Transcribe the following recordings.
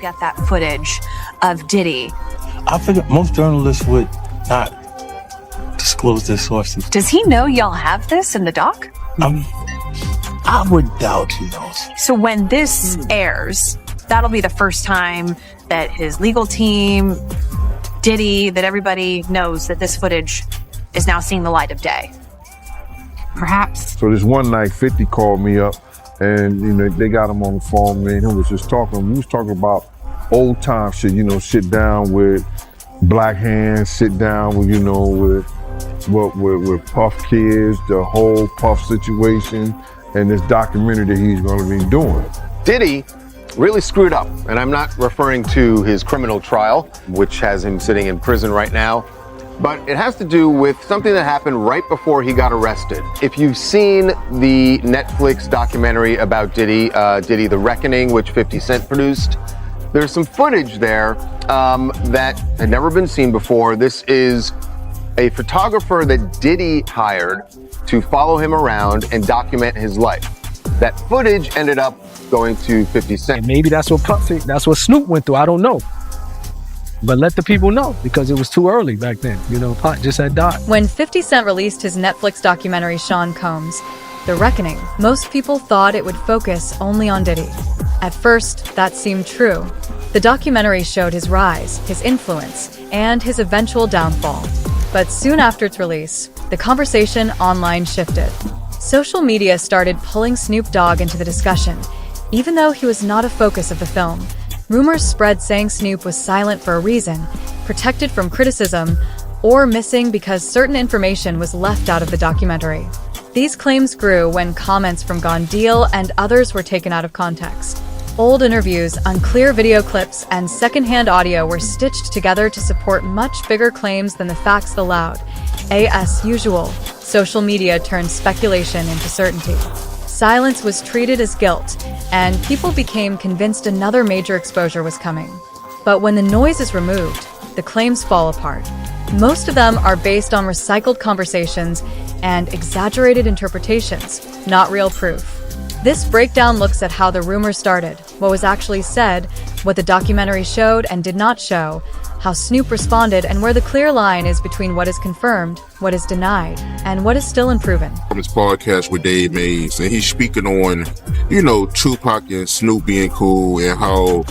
get that footage of Diddy? I figured most journalists would not disclose their sources. Does he know y'all have this in the doc? I would doubt he knows. So when this airs, that'll be the first time that his legal team, Diddy, that everybody knows that this footage is now seeing the light of day. Perhaps. So this one night, 50 called me up, and they got him on the phone, man. He was just talking. We was talking about old time shit. Sit down with Black Hands, sit down with with Puff Kids, the whole Puff situation, and this documentary that he's going to be doing. Diddy really screwed up, and I'm not referring to his criminal trial, which has him sitting in prison right now, but it has to do with something that happened right before he got arrested. If you've seen the Netflix documentary about Diddy, Diddy The Reckoning, which 50 Cent produced, there's some footage there that had never been seen before. This is a photographer that Diddy hired to follow him around and document his life. That footage ended up going to 50 Cent. And maybe that's what Snoop went through, I don't know. But let the people know, because it was too early back then. Pac just had died. When 50 Cent released his Netflix documentary, Sean Combs, The Reckoning, most people thought it would focus only on Diddy. At first, that seemed true. The documentary showed his rise, his influence, and his eventual downfall. But soon after its release, the conversation online shifted. Social media started pulling Snoop Dogg into the discussion, even though he was not a focus of the film. Rumors spread saying Snoop was silent for a reason, protected from criticism, or missing because certain information was left out of the documentary. These claims grew when comments from Gone Deal and others were taken out of context. Old interviews, unclear video clips, and secondhand audio were stitched together to support much bigger claims than the facts allowed. As usual, social media turned speculation into certainty. Silence was treated as guilt, and people became convinced another major exposure was coming. But when the noise is removed, the claims fall apart. Most of them are based on recycled conversations and exaggerated interpretations, not real proof. This breakdown looks at how the rumors started, what was actually said, what the documentary showed and did not show, how Snoop responded, and where the clear line is between what is confirmed, what is denied, and what is still unproven. From his podcast with Dave Mays, and he's speaking on, Tupac and Snoop being cool, and how,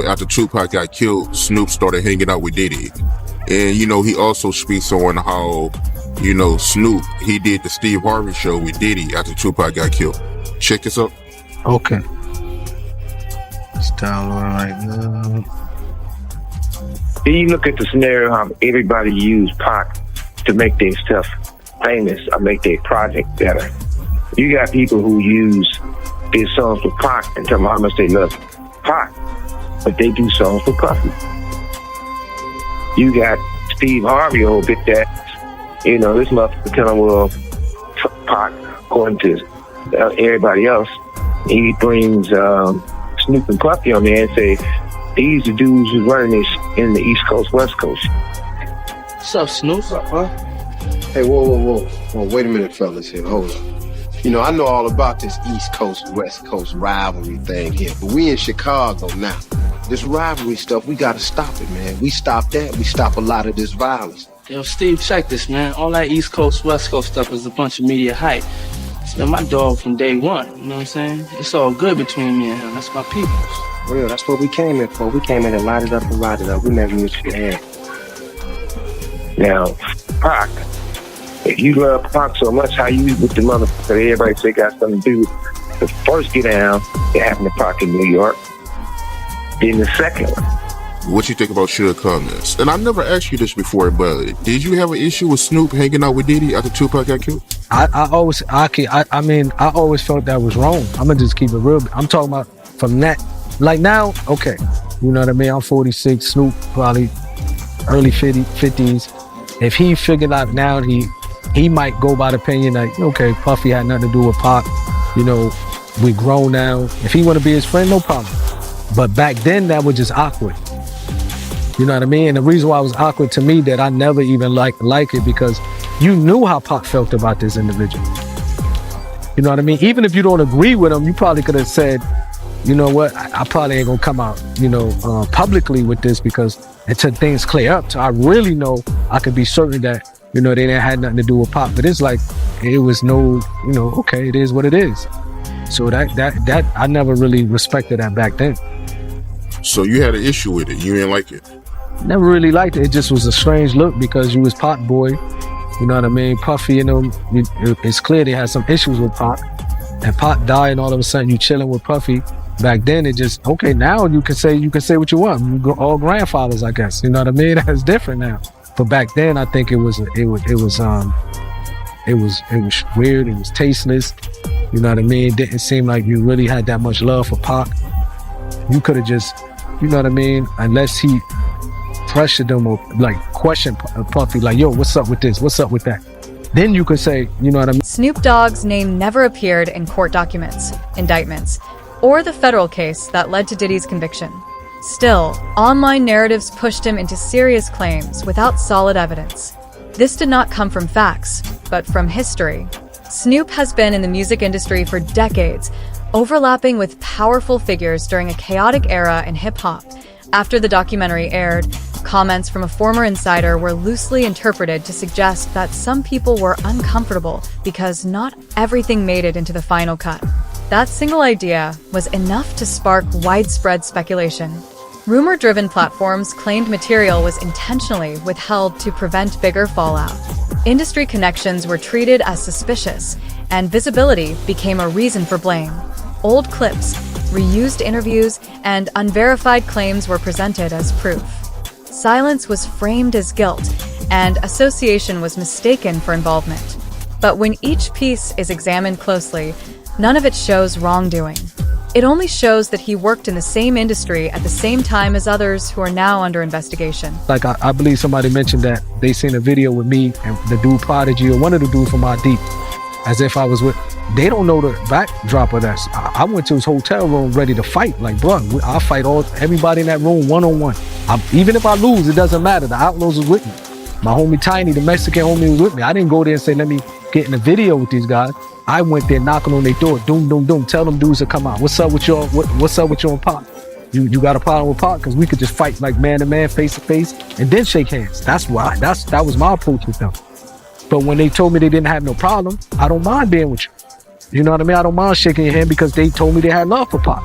after Tupac got killed, Snoop started hanging out with Diddy. And, he also speaks on how, Snoop, he did the Steve Harvey show with Diddy after Tupac got killed. Check this out. Okay. It's downloading right now. Then you look at the scenario how everybody used Pac to make their stuff famous or make their project better. You got people who use their songs for Pac and tell them how much they love Pac, but they do songs for Puffy. You got Steve Harvey a bit that, this motherfucker telling, well, Pac, according to everybody else, he brings Snoop and Puffy on there and say, these are dudes who's running this in the East Coast, West Coast. What's up, Snoop? What's up, huh? Hey, whoa. Wait a minute, fellas here. Hold on. I know all about this East Coast, West Coast rivalry thing here, but we in Chicago now. This rivalry stuff, we gotta stop it, man. We stop that, we stop a lot of this violence. Yo, Steve, check this, man. All that East Coast, West Coast stuff is a bunch of media hype. It's been my dog from day one, you know what I'm saying? It's all good between me and him. That's my peoples. Real, that's what we came in for. We came in to light it up and ride it up. We never used your hand. Now, Pac, if you love Pac so much, how you with the motherfucker that everybody say got something to do with the first get down that happened to Pac in New York, then the second one. What you think about Suge comments? And I never asked you this before, but did you have an issue with Snoop hanging out with Diddy after Tupac got killed? I always felt that was wrong. I'm gonna just keep it real. I'm talking about from that, like now, okay, you know what I mean? I'm 46, Snoop probably early 50s. If he figured out now, he might go by the opinion like, okay, Puffy had nothing to do with Pac, we grown now. If he wanna be his friend, no problem. But back then, that was just awkward. You know what I mean? And the reason why it was awkward to me that I never even like it because you knew how Pac felt about this individual. You know what I mean? Even if you don't agree with him, you probably could have said, you know what, I probably ain't gonna come out, publicly with this, because until things clear up, so I really know, I could be certain that, they didn't have nothing to do with Pac. But it's like, it was no, okay, it is what it is. So that I never really respected that back then. So you had an issue with it. You didn't like it. Never really liked it. It just was a strange look, because you was Pac boy. You know what I mean? Puffy, it's clear they had some issues with Pac. And Pac died, and all of a sudden you chilling with Puffy. Back then, it just, okay, now you can say what you want. You go all grandfathers, I guess. You know what I mean? That's different now. But back then, I think it was weird. It was tasteless. You know what I mean? It didn't seem like you really had that much love for Pac. You could have just, you know what I mean? Unless he pressured them or like questioned Puffy, like, yo, what's up with this? What's up with that? Then you could say, you know what I mean? Snoop Dogg's name never appeared in court documents, indictments, or the federal case that led to Diddy's conviction. Still, online narratives pushed him into serious claims without solid evidence. This did not come from facts, but from history. Snoop has been in the music industry for decades, overlapping with powerful figures during a chaotic era in hip-hop. After the documentary aired, comments from a former insider were loosely interpreted to suggest that some people were uncomfortable because not everything made it into the final cut. That single idea was enough to spark widespread speculation. Rumor-driven platforms claimed material was intentionally withheld to prevent bigger fallout. Industry connections were treated as suspicious, and visibility became a reason for blame. Old clips, reused interviews, and unverified claims were presented as proof. Silence was framed as guilt, and association was mistaken for involvement. But when each piece is examined closely, none of it shows wrongdoing. It only shows that he worked in the same industry at the same time as others who are now under investigation. Like, I believe somebody mentioned that they seen a video with me and the dude Prodigy, or one of the dudes from My Deep, as if I was with. They don't know the backdrop of that. I went to his hotel room ready to fight. Like, bro, I'll fight everybody in that room one-on-one. Even if I lose, it doesn't matter. The Outlaws was with me. My homie Tiny, the Mexican homie, was with me. I didn't go there and say, let me get in a video with these guys. I went there knocking on their door, doom, doom, doom. Tell them dudes to come out. What's up with y'all? What's up with you and Pac? You got a problem with Pac? Because we could just fight like man to man, face to face, and then shake hands. That was my approach with them. But when they told me they didn't have no problem, I don't mind being with you. You know what I mean? I don't mind shaking your hand because they told me they had love for Pac.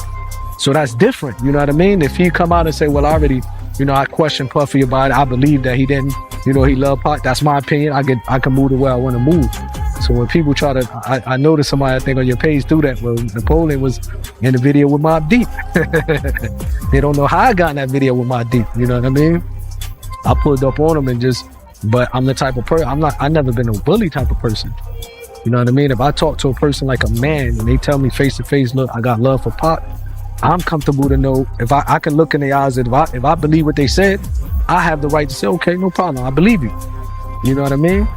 So that's different. You know what I mean? If he come out and say, well, I already, I questioned Puffy about it. I believe that he didn't, he loved Pac. That's my opinion. I can move the way I want to move. So when people try to, I noticed somebody, I think on your page do that. Well, Napoleon was in the video with Mobb Deep. They don't know how I got in that video with Mobb Deep. You know what I mean? I pulled up on him but I'm the type of person, I never been a bully type of person. You know what I mean? If I talk to a person like a man and they tell me face to face, look, I got love for Pac, I'm comfortable to know if I can look in their eyes, if I believe what they said, I have the right to say, okay, no problem, I believe you. You know what I mean?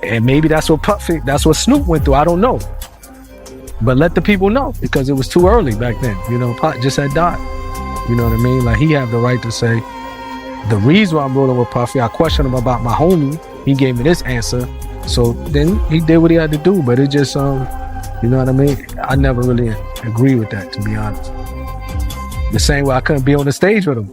And maybe that's what Snoop went through, I don't know. But let the people know, because it was too early back then. Pac just had died. You know what I mean? Like, he have the right to say, the reason why I'm rolling with Puffy, I questioned him about my homie, he gave me this answer. So then he did what he had to do, but it just, you know what I mean? I never really agree with that, to be honest. The same way I couldn't be on the stage with him.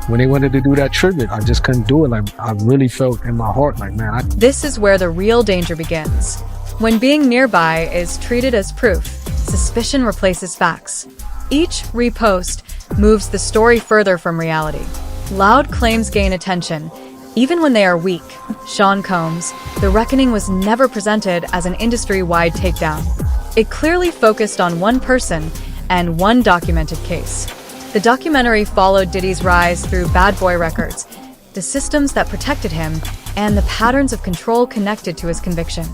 When they wanted to do that tribute, I just couldn't do it. Like, I really felt in my heart, like, man. This is where the real danger begins. When being nearby is treated as proof, suspicion replaces facts. Each repost moves the story further from reality. Loud claims gain attention, even when they are weak. Sean Combs, The Reckoning was never presented as an industry-wide takedown. It clearly focused on one person and one documented case. The documentary followed Diddy's rise through Bad Boy Records, the systems that protected him, and the patterns of control connected to his conviction.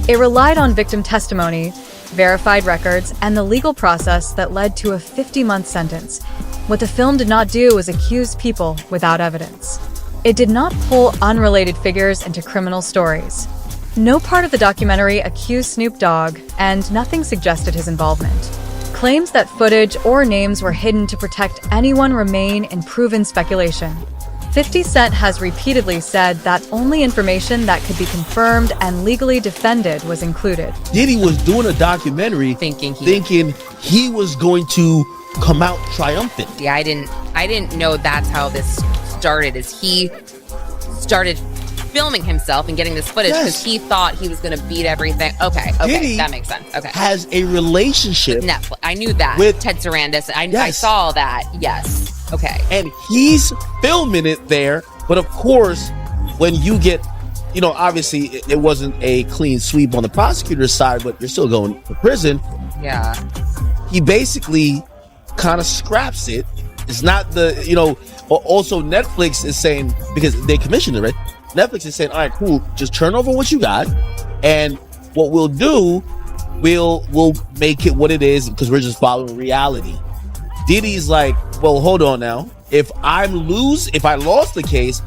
It relied on victim testimony, verified records, and the legal process that led to a 50-month sentence. What the film did not do was accuse people without evidence. It did not pull unrelated figures into criminal stories. No part of the documentary accused Snoop Dogg, and nothing suggested his involvement. Claims that footage or names were hidden to protect anyone remain in proven speculation. 50 Cent has repeatedly said that only information that could be confirmed and legally defended was included. Diddy was doing a documentary thinking he was going to come out triumphant. Yeah, I didn't know that's how this started, is he started filming himself and getting this footage because he thought he was going to beat everything. Okay, Diddy that makes sense. Okay. has a relationship With Netflix. I knew that. with Ted Sarandis. I saw that. Yes. Okay. And he's filming it there. But of course, when you get, obviously it wasn't a clean sweep on the prosecutor's side, but you're still going to prison. Yeah. He basically kind of scraps it. It's not also Netflix is saying, because they commissioned it, right? Netflix is saying, all right, cool, just turn over what you got. And what we'll do, we'll make it what it is because we're just following reality. Diddy's like, well, hold on now. If I lost the case,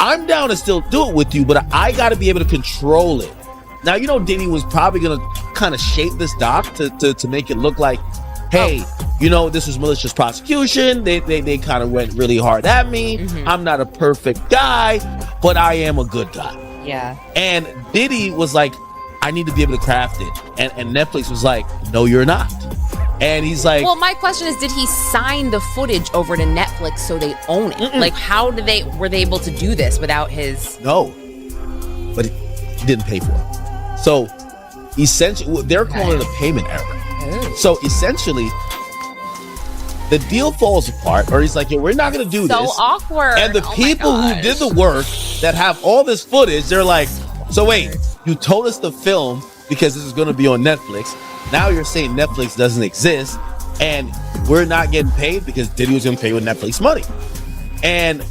I'm down to still do it with you, but I got to be able to control it. Now, Diddy was probably going to kind of shape this doc to make it look like, hey, this was malicious prosecution. They kind of went really hard at me. Mm-hmm. I'm not a perfect guy, but I am a good guy. Yeah. And Diddy was like, I need to be able to craft it. And Netflix was like, no, you're not. And he's like, well, my question is, did he sign the footage over to Netflix so they own it? Mm-mm. Like, how were they able to do this without his? No, but he didn't pay for it. So essentially, they're calling it a payment error. Ooh. So essentially, the deal falls apart, or he's like, we're not going to do this. So awkward. And the people who did the work that have all this footage, they're like, so wait, you told us to film because this is going to be on Netflix. Now you're saying Netflix doesn't exist and we're not getting paid because Diddy was going to pay with Netflix money. And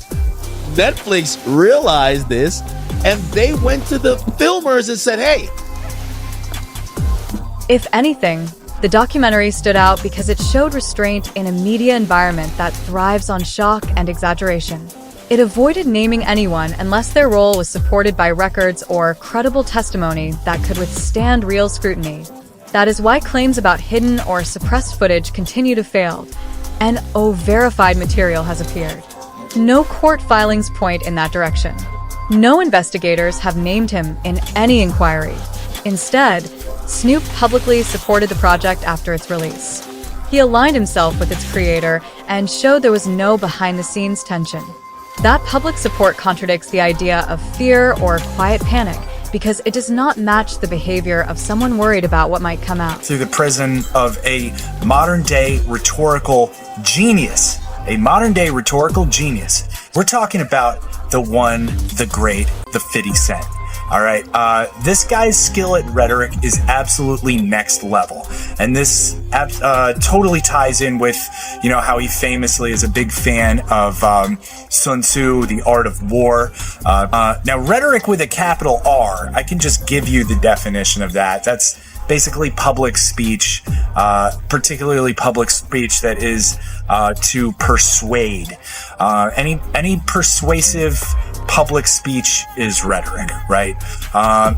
Netflix realized this and they went to the filmers and said, hey. If anything, the documentary stood out because it showed restraint in a media environment that thrives on shock and exaggeration. It avoided naming anyone unless their role was supported by records or credible testimony that could withstand real scrutiny. That is why claims about hidden or suppressed footage continue to fail, and verified material has appeared. No court filings point in that direction. No investigators have named him in any inquiry. Instead, Snoop publicly supported the project after its release. He aligned himself with its creator and showed there was no behind-the-scenes tension. That public support contradicts the idea of fear or quiet panic because it does not match the behavior of someone worried about what might come out. Through the prison of a modern-day rhetorical genius. A modern-day rhetorical genius. We're talking about the one, the great, the 50 Cent. All right, this guy's skill at rhetoric is absolutely next level. And this totally ties in with, how he famously is a big fan of Sun Tzu, The Art of War. Now, rhetoric with a capital R, I can just give you the definition of that. That's basically public speech, particularly public speech that is to persuade. Any persuasive public speech is rhetoric, right?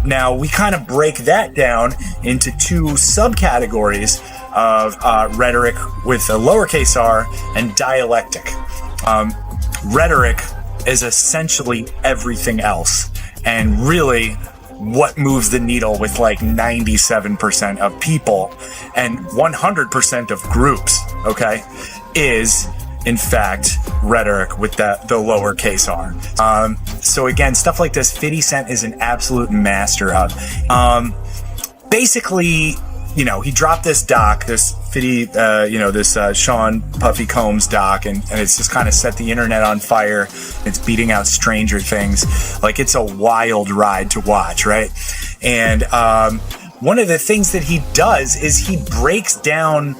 Now, we kind of break that down into two subcategories of rhetoric with a lowercase r and dialectic. Rhetoric is essentially everything else, and really what moves the needle with like 97% of people and 100% of groups, okay, is in fact rhetoric with the lowercase r. So again, stuff like this, 50 Cent is an absolute master of. Basically, he dropped this doc, this 50, this Sean Puffy Combs doc, and it's just kind of set the internet on fire. It's beating out Stranger Things. Like, it's a wild ride to watch, right? And one of the things that he does is he breaks down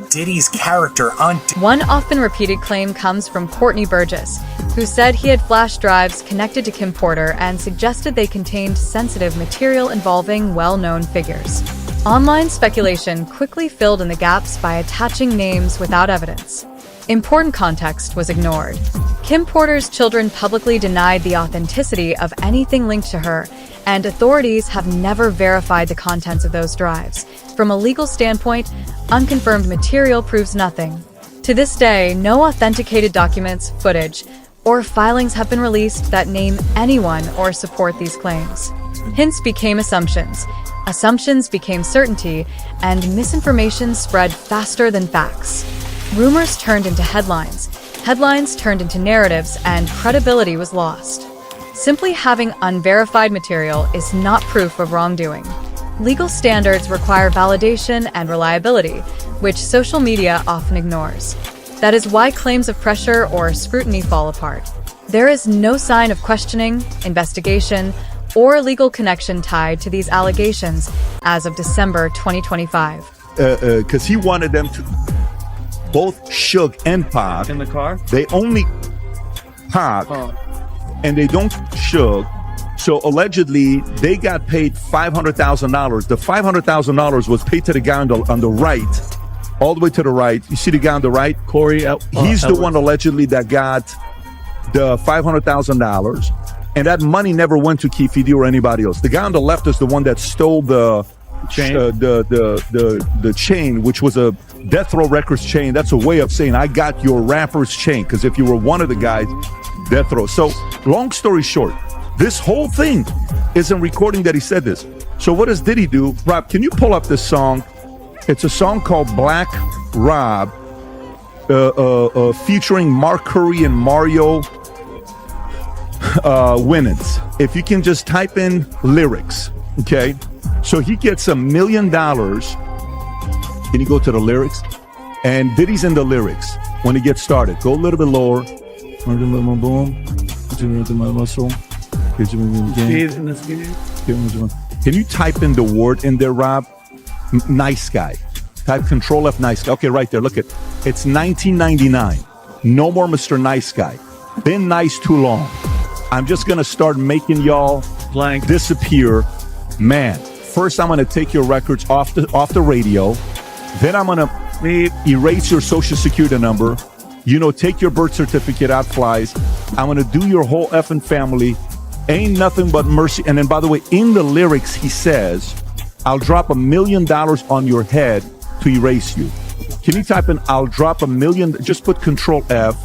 Diddy's character on. One often repeated claim comes from Courtney Burgess, who said he had flash drives connected to Kim Porter and suggested they contained sensitive material involving well-known figures. Online speculation quickly filled in the gaps by attaching names without evidence. Important context was ignored. Kim Porter's children publicly denied the authenticity of anything linked to her, and authorities have never verified the contents of those drives. From a legal standpoint, unconfirmed material proves nothing. To this day, no authenticated documents, footage, or filings have been released that name anyone or support these claims. Hints became assumptions, assumptions became certainty, and misinformation spread faster than facts. Rumors turned into headlines, headlines turned into narratives, and credibility was lost. Simply having unverified material is not proof of wrongdoing. Legal standards require validation and reliability, which social media often ignores. That is why claims of pressure or scrutiny fall apart. There is no sign of questioning, investigation, or legal connection tied to these allegations as of December 2025. Because he wanted them to, both Suge and Pac. In the car? They only Pac, and they don't Suge. So allegedly, they got paid $500,000. The $500,000 was paid to the guy on the right, all the way to the right. You see the guy on the right, Corey? He's the one allegedly that got the $500,000. And that money never went to Keefe or anybody else. The guy on the left is the one that stole the chain, the chain, which was a Death Row Records chain. That's a way of saying I got your rapper's chain. Because if you were one of the guys, Death Row. So long story short, this whole thing is in recording that he said this. So what does Diddy do? Rob, can you pull up this song? It's a song called Black Rob, featuring Mark Curry and Mario Winans. If you can just type in lyrics, okay? So he gets $1 million. Can you go to the lyrics? And Diddy's in the lyrics when he gets started. Go a little bit lower. Can you type in the word in there, Rob? Nice guy. Type Control F, nice guy. Okay, right there. Look at it's 1999. No more Mr. Nice Guy. Been nice too long. I'm just gonna start making y'all blank disappear. Man, first I'm gonna take your records off the radio. Then I'm gonna erase your social security number. Take your birth certificate out flies. I'm gonna do your whole effing family. Ain't nothing but mercy. And then, by the way, in the lyrics, he says, I'll drop $1 million on your head to erase you. Can you type in, I'll drop $1 million, just put Control F.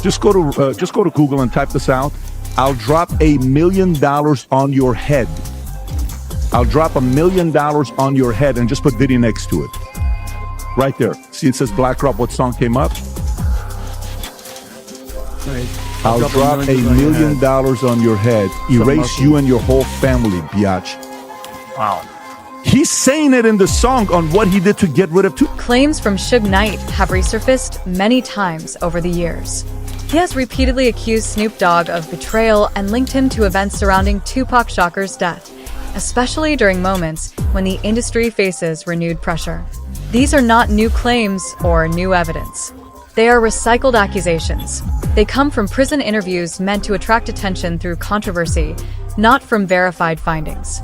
Just go to Google and type this out. I'll drop $1 million on your head. I'll drop $1 million on your head and just put Diddy next to it. Right there. See, it says Black Rob. What song came up? Right. I'll drop $1 million on your head. Erase you and your whole family, biatch. Wow. He's saying it in the song on what he did to get rid of two. Claims from Suge Knight have resurfaced many times over the years. He has repeatedly accused Snoop Dogg of betrayal and linked him to events surrounding Tupac Shakur's death, especially during moments when the industry faces renewed pressure. These are not new claims or new evidence. They are recycled accusations. They come from prison interviews meant to attract attention through controversy, not from verified findings.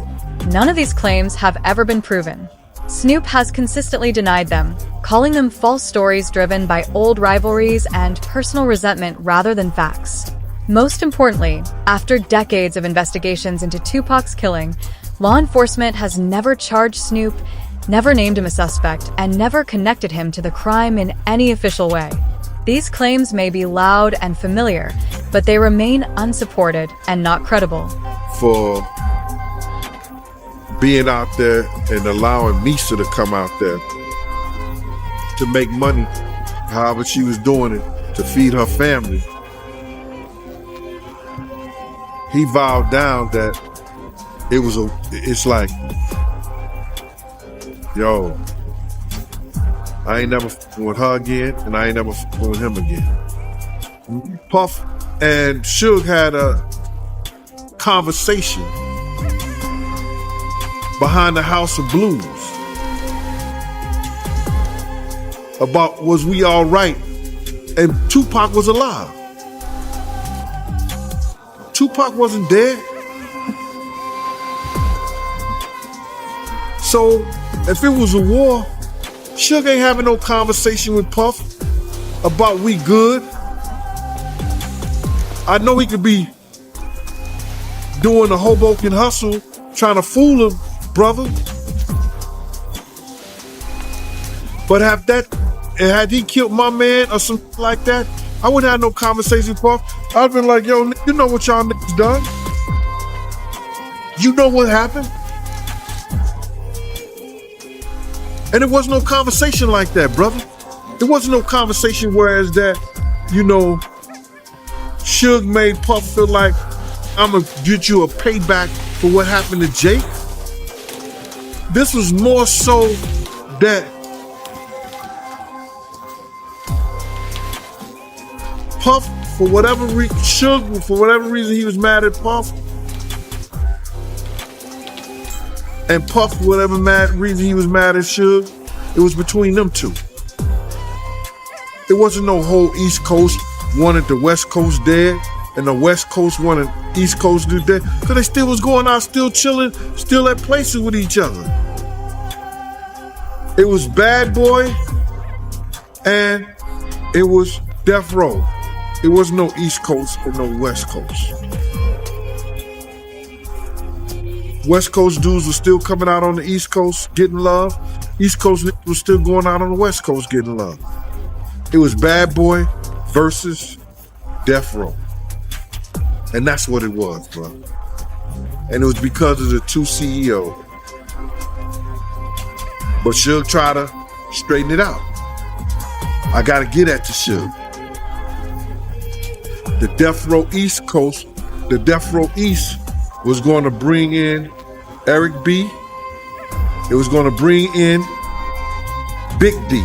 None of these claims have ever been proven. Snoop has consistently denied them, calling them false stories driven by old rivalries and personal resentment rather than facts. Most importantly, after decades of investigations into Tupac's killing, law enforcement has never charged Snoop, never named him a suspect, and never connected him to the crime in any official way. These claims may be loud and familiar, but they remain unsupported and not credible. For being out there and allowing Misha to come out there to make money, however she was doing it, to feed her family. He vowed down that it's like, yo, I ain't never f***ing with her again, and I ain't never f***ing with him again. Puff and Suge had a conversation behind the House of Blues about was we all right, and Tupac was alive. Tupac wasn't dead. So if it was a war, Suge ain't having no conversation with Puff about we good. I know he could be doing the Hoboken hustle, trying to fool him, brother. But had he killed my man or something like that, I wouldn't have no conversation with Puff. I'd been like, yo, you know what y'all niggas done? You know what happened? And it wasn't no conversation like that, brother. It wasn't no conversation whereas that, you know, Suge made Puff feel like I'm gonna get you a payback for what happened to Jake. This was more so that Puff, for whatever reason, Suge, for whatever reason he was mad at Puff, and Puff, for whatever reason he was mad at Suge, it was between them two. It wasn't no whole East Coast wanted the West Coast dead, and the West Coast wanted East Coast to dead, because they still was going out, still chilling, still at places with each other. It was Bad Boy, and it was Death Row. It wasn't no East Coast or no West Coast. West Coast dudes were still coming out on the East Coast getting love. East Coast niggas was still going out on the West Coast getting love. It was Bad Boy versus Death Row. And that's what it was, bro. And it was because of the two CEOs. But Suge tried to straighten it out. I gotta get at the Suge. The Death Row East Coast, the Death Row East was going to bring in Eric B. It was going to bring in Big D.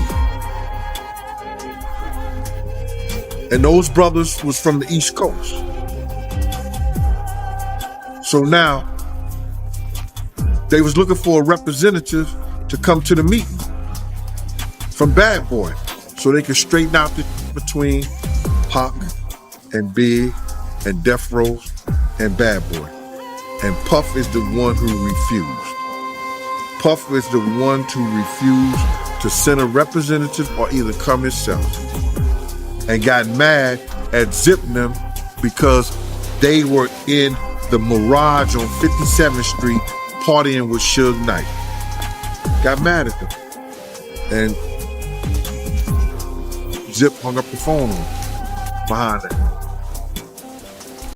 And those brothers was from the East Coast. So now, they was looking for a representative to come to the meeting from Bad Boy so they could straighten out the between Pac and Big and Death Row and Bad Boy. And Puff is the one who refused. Puff is the one to refuse to send a representative or either come himself. And got mad at Zip and them because they were in the Mirage on 57th Street partying with Suge Knight. Got mad at them. And Zip hung up the phone on him behind that.